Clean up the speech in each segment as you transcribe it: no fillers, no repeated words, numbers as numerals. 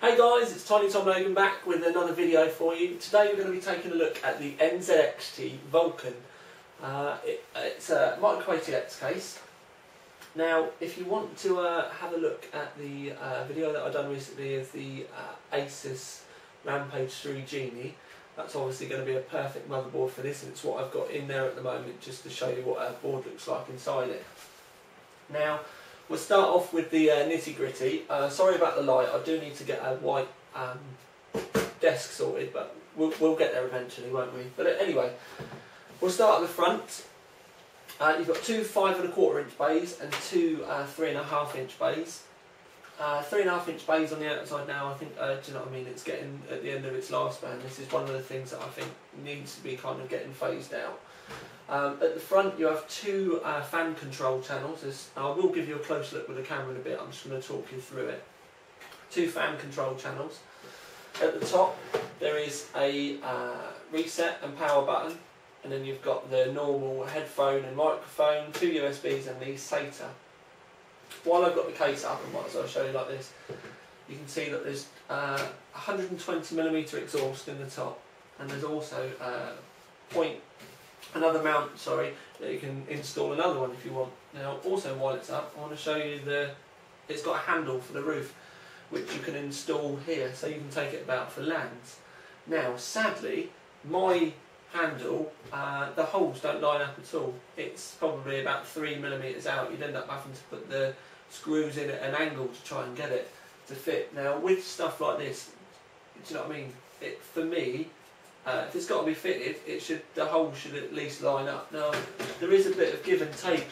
Hey guys, it's Tiny Tom Logan back with another video for you. Today we're going to be taking a look at the NZXT Vulcan. It's a Micro ATX case. Now, if you want to have a look at the video that I've done recently of the Asus Rampage 3 Genie, that's obviously going to be a perfect motherboard for this, and it's what I've got in there at the moment just to show you what our board looks like inside it. Now, we'll start off with the nitty gritty. Sorry about the light, I do need to get a white desk sorted, but we'll get there eventually, won't we? But anyway, we'll start at the front. You've got two 5¼ inch bays and two 3½ inch bays. 3½ inch bays on the outside now, I think, do you know what I mean, it's getting at the end of its last span. This is one of the things that I think needs to be kind of getting phased out. At the front you have two fan control channels. I will give you a close look with the camera in a bit, I'm just going to talk you through it. Two fan control channels. At the top there is a reset and power button, and then you've got the normal headphone and microphone, two USBs and the SATA. While I've got the case up, I might as well show you like this. You can see that there's 120mm exhaust in the top, and there's also another mount, that you can install another one if you want. Now, also while it's up, I want to show you it's got a handle for the roof, which you can install here, so you can take it about for lands. Now, sadly, my handle, the holes don't line up at all. It's probably about 3mm out. You'd end up having to put the screws in at an angle to try and get it to fit. Now, with stuff like this, do you know what I mean? For me, if it's got to be fitted, the hole should at least line up. Now, there is a bit of give and take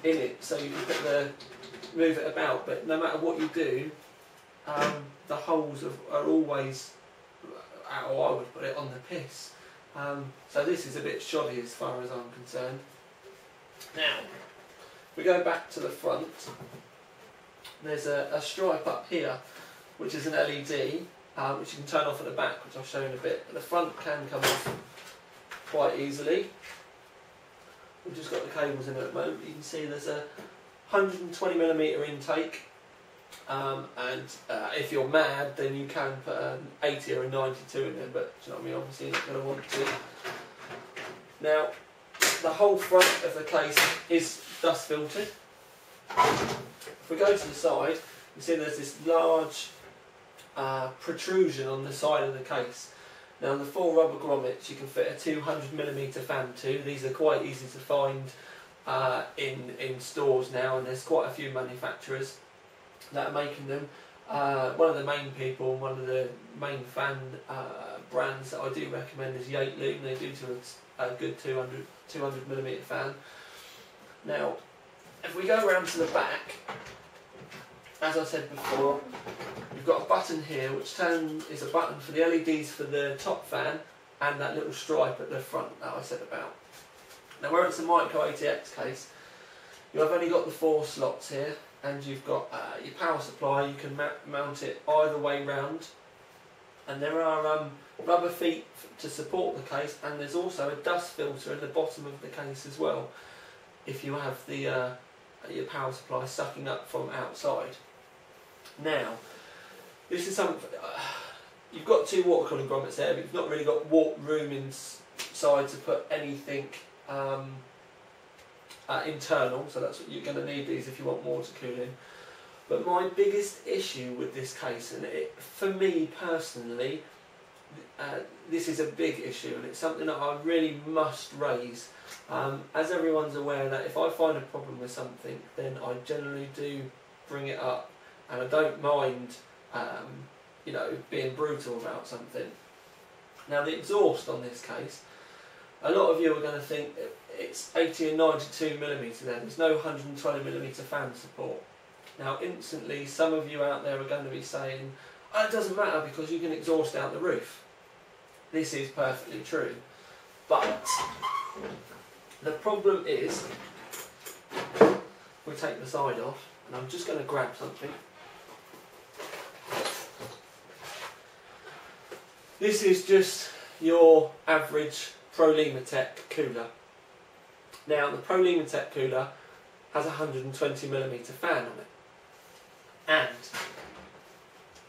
in it, so you can move it about, but no matter what you do, the holes are always, or I would put it, on the piss. So this is a bit shoddy as far as I'm concerned. Now, if we go back to the front, there's a stripe up here, which is an LED, which you can turn off at the back, which I'll show you in a bit. But the front can come off quite easily. We've just got the cables in at the moment. You can see there's a 120mm intake, and if you're mad, then you can put an 80 or a 92 in there, but do you know what I mean? Obviously you're not going to want to. Now, the whole front of the case is dust filtered. If we go to the side, you see there's this large protrusion on the side of the case. Now, the 4 rubber grommets you can fit a 200mm fan to. These are quite easy to find in stores now, and there's quite a few manufacturers that are making them. One of the main people, one of the main fan brands that I do recommend is Loom. They do a good 200mm fan. Now, if we go around to the back, as I said before, you've got a button here which is a button for the LEDs for the top fan and that little stripe at the front that I said about. Now, where it's a Micro ATX case, you have only got the 4 slots here, and you've got your power supply. You can mount it either way round, and there are rubber feet to support the case, and there's also a dust filter at the bottom of the case as well, if you have your power supply sucking up from outside. Now, this is something, you've got 2 water cooling grommets there, but you've not really got room inside to put anything internal, so that's what you're going to need these if you want water cooling. But my biggest issue with this case, and for me personally, this is a big issue, and it's something that I really must raise. As everyone's aware, that if I find a problem with something, then I generally do bring it up, and I don't mind you know, being brutal about something. Now, the exhaust on this case, a lot of you are going to think it's 80 and 92mm there. There's no 120mm fan support. Now, instantly, some of you out there are going to be saying, oh, it doesn't matter because you can exhaust out the roof. This is perfectly true. But the problem is, we take the side off, and I'm just going to grab something. This is just your average ProLimaTech cooler. Now, the ProLimaTech cooler has a 120mm fan on it, and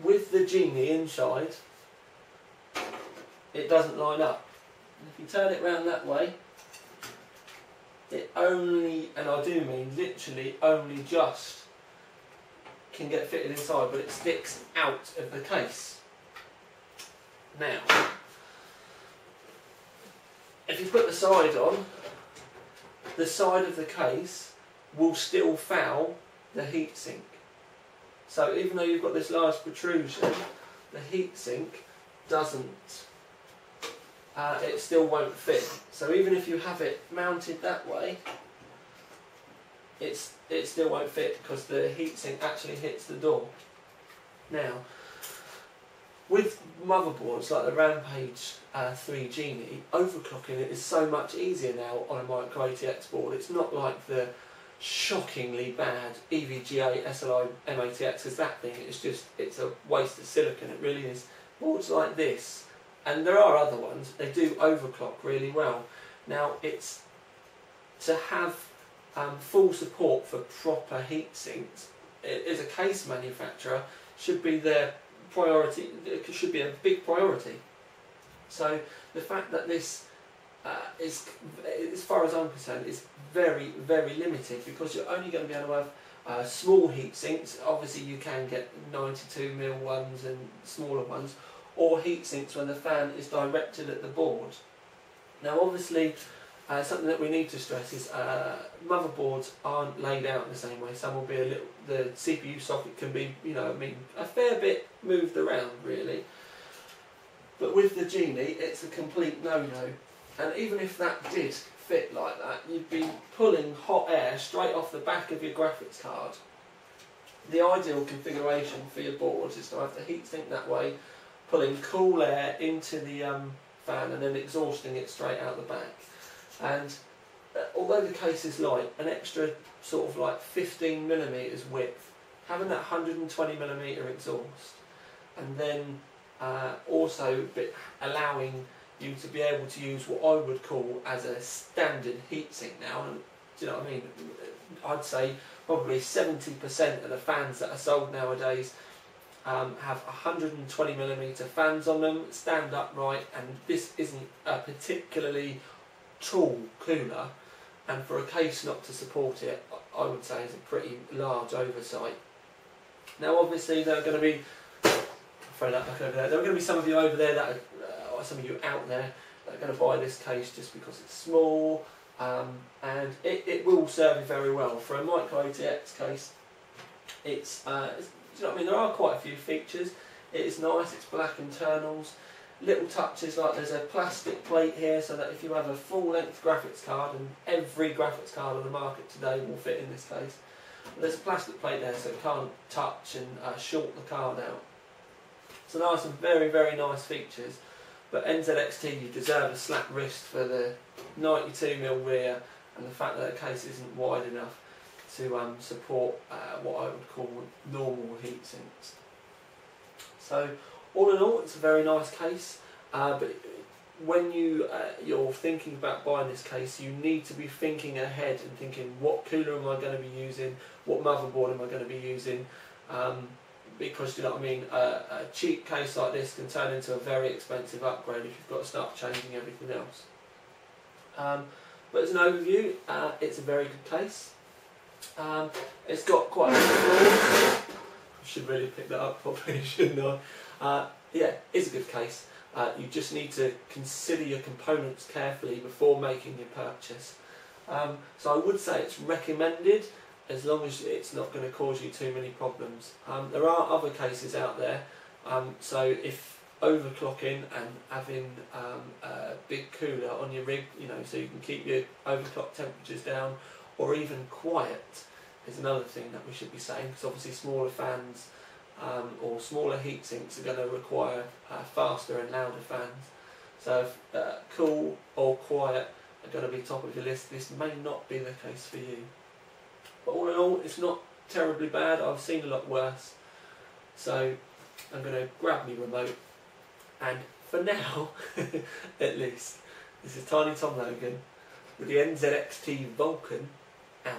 with with the Genie inside, it doesn't line up. And if you turn it round that way, it only, and I do mean literally only just, can get fitted inside, but it sticks out of the case. Now, if you put the side on, the side of the case will still foul the heatsink. So even though you've got this large protrusion, the heatsink doesn't, it still won't fit. So even if you have it mounted that way, it still won't fit because the heatsink actually hits the door. Now, with motherboards like the Rampage 3 Genie, overclocking it is so much easier now on a micro ATX board. It's not like the shockingly bad EVGA SLI M80X, because that thing is just, it's a waste of silicon, it really is. Boards like this, and there are other ones, they do overclock really well. Now, it's to have full support for proper heat sinks, as a case manufacturer, should be their priority. It should be a big priority. So the fact that this is, as far as I'm concerned, is very, very limited, because you're only going to be able to have small heat sinks. Obviously you can get 92mm ones and smaller ones, or heat sinks when the fan is directed at the board. Now obviously something that we need to stress is motherboards aren't laid out in the same way. Some will be a little, the CPU socket can be, you know, I mean, a fair bit moved around really. But with the Genie, it's a complete no-no. And even if that did fit like that, you'd be pulling hot air straight off the back of your graphics card. The ideal configuration for your boards is to have the heatsink that way, pulling cool air into the fan and then exhausting it straight out the back. And although the case is light, an extra sort of like 15mm width, having that 120mm exhaust, and then also allowing you to be able to use what I would call as a standard heatsink now. And do you know what I mean? I'd say probably 70% of the fans that are sold nowadays have 120mm fans on them, stand upright, and this isn't a particularly tall cooler, and for a case not to support it, I would say is a pretty large oversight. Now obviously there are going to be, throw that back over there, there are going to be some of you over there that are, or some of you out there that are going to buy this case just because it's small, and it will serve you very well. For a micro ATX case, it's do you know what I mean, there are quite a few features. It is nice, it's black internals, little touches like there's a plastic plate here so that if you have a full length graphics card, and every graphics card on the market today will fit in this case, but there's a plastic plate there so it can't touch and short the card out. So there are some very, very nice features, but NZXT, you deserve a slap wrist for the 92mm rear and the fact that the case isn't wide enough to support what I would call normal heat sinks. So all in all, it's a very nice case, but when you're thinking about buying this case, you need to be thinking ahead and thinking, what cooler am I going to be using, what motherboard am I going to be using, because you know what I mean, a cheap case like this can turn into a very expensive upgrade if you've got to start changing everything else. But as an overview, it's a very good case. It's got quite a few flaws. I should really pick that up properly, shouldn't I? Yeah, it's a good case. You just need to consider your components carefully before making your purchase. So I would say it's recommended, as long as it's not going to cause you too many problems. There are other cases out there, so if overclocking and having a big cooler on your rig, you know, so you can keep your overclock temperatures down, or even quiet, is another thing that we should be saying, because obviously smaller fans or smaller heat sinks are going to require faster and louder fans. So if cool or quiet are going to be top of your list, this may not be the case for you. But all in all, it's not terribly bad. I've seen a lot worse. So I'm going to grab my remote, and for now, at least, this is Tiny Tom Logan with the NZXT Vulcan out.